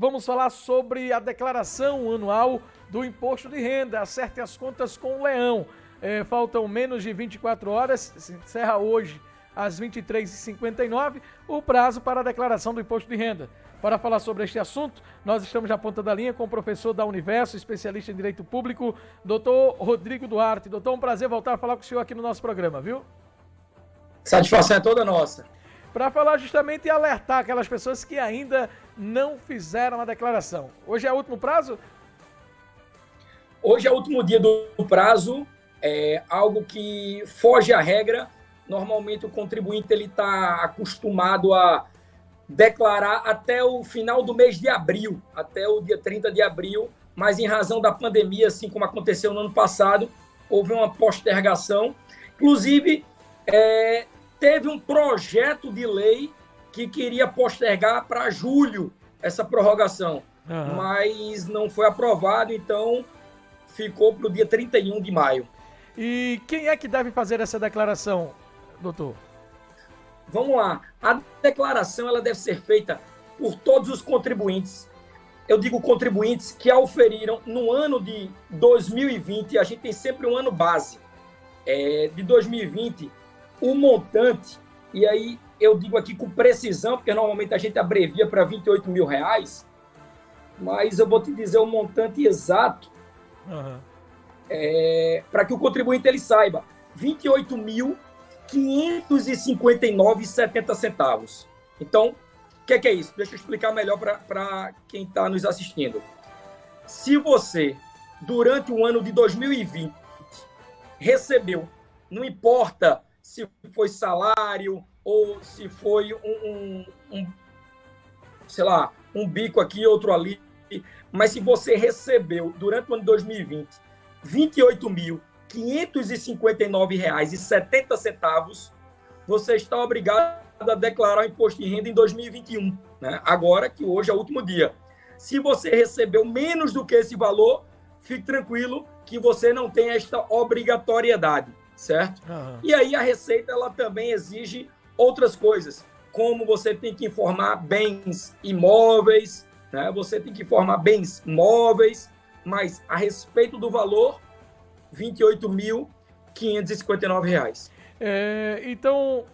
vamos falar sobre a declaração anual do Imposto de Renda. Acerte as contas com o Leão. Faltam menos de 24 horas, se encerra hoje às 23h59, o prazo para a declaração do Imposto de Renda. Para falar sobre este assunto, nós estamos na ponta da linha com o professor da Universo, especialista em Direito Público, doutor Rodrigo Duarte. Doutor, um prazer voltar a falar com o senhor aqui no nosso programa, viu? Satisfação é toda nossa. Para falar justamente e alertar aquelas pessoas que ainda não fizeram a declaração. Hoje é o último prazo? Hoje é o último dia do prazo, é algo que foge à regra. Normalmente o contribuinte está acostumado a declarar até o final do mês de abril, até o dia 30 de abril, mas em razão da pandemia, assim como aconteceu no ano passado, houve uma postergação. Inclusive, teve um projeto de lei que queria postergar para julho essa prorrogação, mas não foi aprovado, então ficou para o dia 31 de maio. E quem é que deve fazer essa declaração, doutor? Vamos lá. A declaração ela deve ser feita por todos os contribuintes. Eu digo contribuintes que auferiram no ano de 2020, a gente tem sempre um ano base, de 2020, o montante, e aí eu digo aqui com precisão, porque normalmente a gente abrevia para R$28 mil, mas eu vou te dizer o montante exato, para que o contribuinte ele saiba, R$28.559,70. Então, o que é isso? Deixa eu explicar melhor para quem está nos assistindo. Se você, durante o ano de 2020, recebeu, não importa se foi salário ou se foi um bico aqui, outro ali, mas se você recebeu, durante o ano de 2020, R$28.559,70, você está obrigado a declarar o imposto de renda em 2021, né? Agora que hoje é o último dia. Se você recebeu menos do que esse valor, fique tranquilo que você não tem esta obrigatoriedade, certo? E aí a Receita ela também exige outras coisas, como você tem que informar bens imóveis, né? Você tem que informar bens móveis, mas a respeito do valor, R$28.559. Então,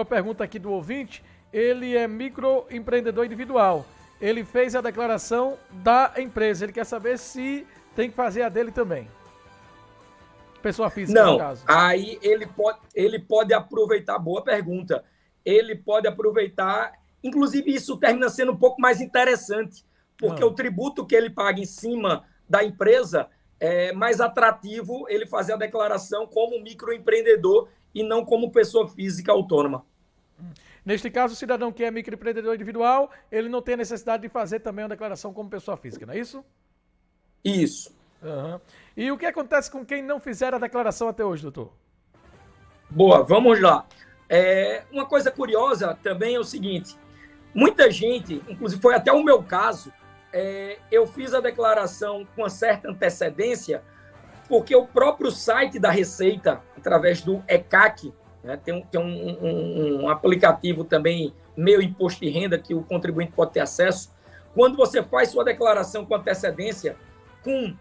a pergunta aqui do ouvinte, ele é microempreendedor individual. Ele fez a declaração da empresa, ele quer saber se tem que fazer a dele também. Pessoa física, no caso. Não, aí ele pode aproveitar, boa pergunta, ele pode aproveitar, inclusive isso termina sendo um pouco mais interessante, porque o tributo que ele paga em cima da empresa é mais atrativo ele fazer a declaração como microempreendedor e não como pessoa física autônoma. Neste caso, o cidadão que é microempreendedor individual, ele não tem a necessidade de fazer também uma declaração como pessoa física, não é isso? Isso. E o que acontece com quem não fizer a declaração até hoje, doutor? Boa, vamos lá. Uma coisa curiosa também é o seguinte, muita gente, inclusive foi até o meu caso, eu fiz a declaração com uma certa antecedência, porque o próprio site da Receita, através do ECAC, né, tem um aplicativo também, Meu Imposto de Renda, que o contribuinte pode ter acesso. Quando você faz sua declaração com antecedência, com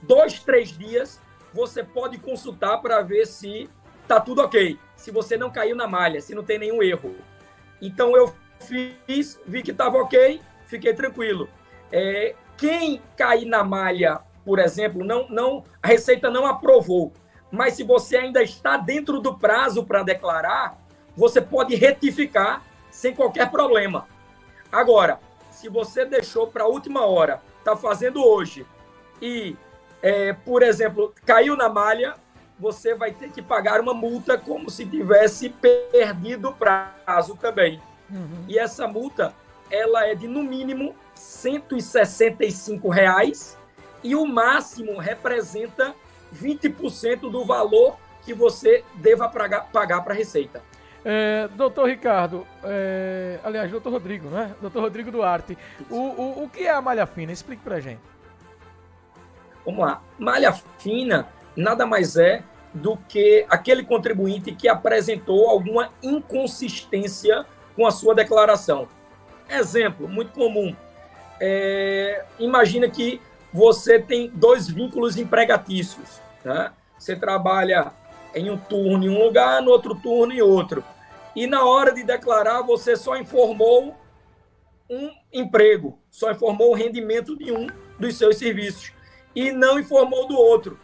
2, 3 dias, você pode consultar para ver se está tudo ok, se você não caiu na malha, se não tem nenhum erro. Então, eu fiz, vi que estava ok, fiquei tranquilo. Quem cair na malha, por exemplo, a Receita não aprovou, mas se você ainda está dentro do prazo para declarar, você pode retificar sem qualquer problema. Agora, se você deixou para a última hora, está fazendo hoje, e, por exemplo, caiu na malha, você vai ter que pagar uma multa como se tivesse perdido o prazo também. E essa multa, ela é de, no mínimo, R$165 e o máximo representa 20% do valor que você deva pagar para a Receita. Doutor Ricardo, aliás, doutor Rodrigo, né? Doutor Rodrigo Duarte, o que é a malha fina? Explique para a gente. Vamos lá. Malha fina nada mais é do que aquele contribuinte que apresentou alguma inconsistência com a sua declaração. Exemplo, muito comum. imagina que você tem 2 vínculos empregatícios, né? Você trabalha em um turno em um lugar, no outro turno em outro. E na hora de declarar, você só informou um emprego, só informou o rendimento de um dos seus serviços e não informou do outro.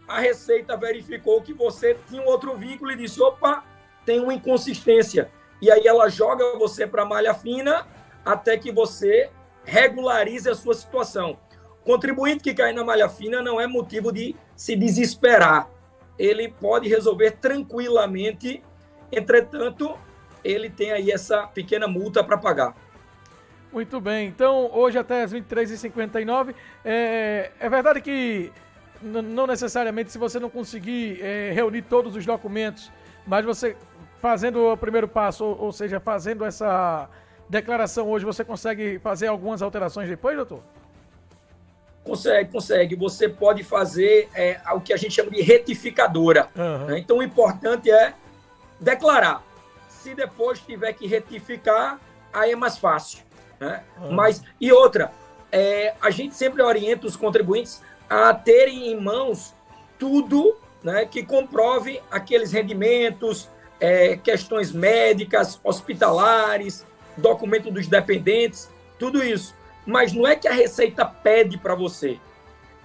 A Receita verificou que você tinha um outro vínculo e disse, opa, tem uma inconsistência. E aí ela joga você para a malha fina até que você regularize a sua situação. O contribuinte que cai na malha fina não é motivo de se desesperar. Ele pode resolver tranquilamente, entretanto, ele tem aí essa pequena multa para pagar. Muito bem, então hoje até as 23h59, é verdade que não necessariamente se você não conseguir reunir todos os documentos, mas você fazendo o primeiro passo, ou seja, fazendo essa declaração hoje, você consegue fazer algumas alterações depois, doutor? Consegue. Você pode fazer o que a gente chama de retificadora. Né? Então, o importante é declarar. Se depois tiver que retificar, aí é mais fácil. Né? Mas, e outra, a gente sempre orienta os contribuintes a terem em mãos tudo, né, que comprove aqueles rendimentos, questões médicas, hospitalares, documento dos dependentes, tudo isso. Mas não é que a Receita pede para você,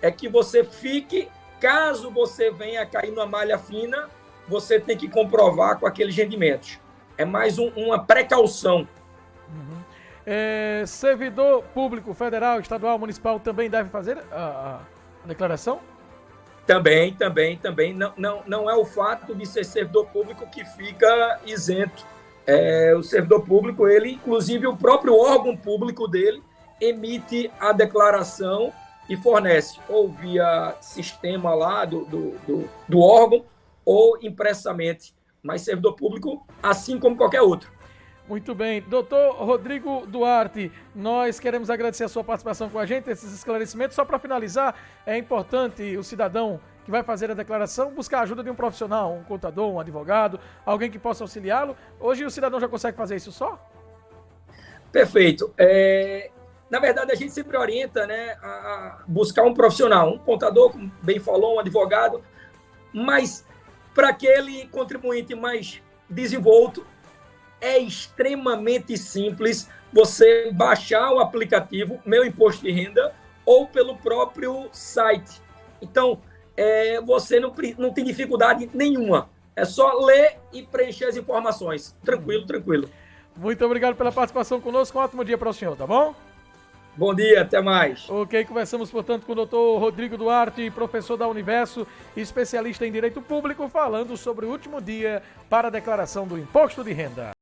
é que você fique, caso você venha a cair numa malha fina, você tem que comprovar com aqueles rendimentos. É mais uma precaução. Servidor público federal, estadual, municipal também deve fazer a declaração? Também. Não é o fato de ser servidor público que fica isento. O servidor público, ele, inclusive o próprio órgão público dele, emite a declaração e fornece, ou via sistema lá do órgão, ou impressamente. Mas servidor público, assim como qualquer outro. Muito bem. Doutor Rodrigo Duarte, nós queremos agradecer a sua participação com a gente, esses esclarecimentos. Só para finalizar, é importante o cidadão que vai fazer a declaração buscar a ajuda de um profissional, um contador, um advogado, alguém que possa auxiliá-lo. Hoje o cidadão já consegue fazer isso só? Perfeito. Na verdade, a gente sempre orienta, né, a buscar um profissional, um contador, como bem falou, um advogado, mas para aquele contribuinte mais desenvolto, é extremamente simples você baixar o aplicativo Meu Imposto de Renda ou pelo próprio site. Então, você não tem dificuldade nenhuma. É só ler e preencher as informações. Tranquilo. Muito obrigado pela participação conosco. Um ótimo dia para o senhor, tá bom? Bom dia, até mais. Ok, conversamos, portanto, com o doutor Rodrigo Duarte, professor da Universo, especialista em Direito Público, falando sobre o último dia para a declaração do Imposto de Renda.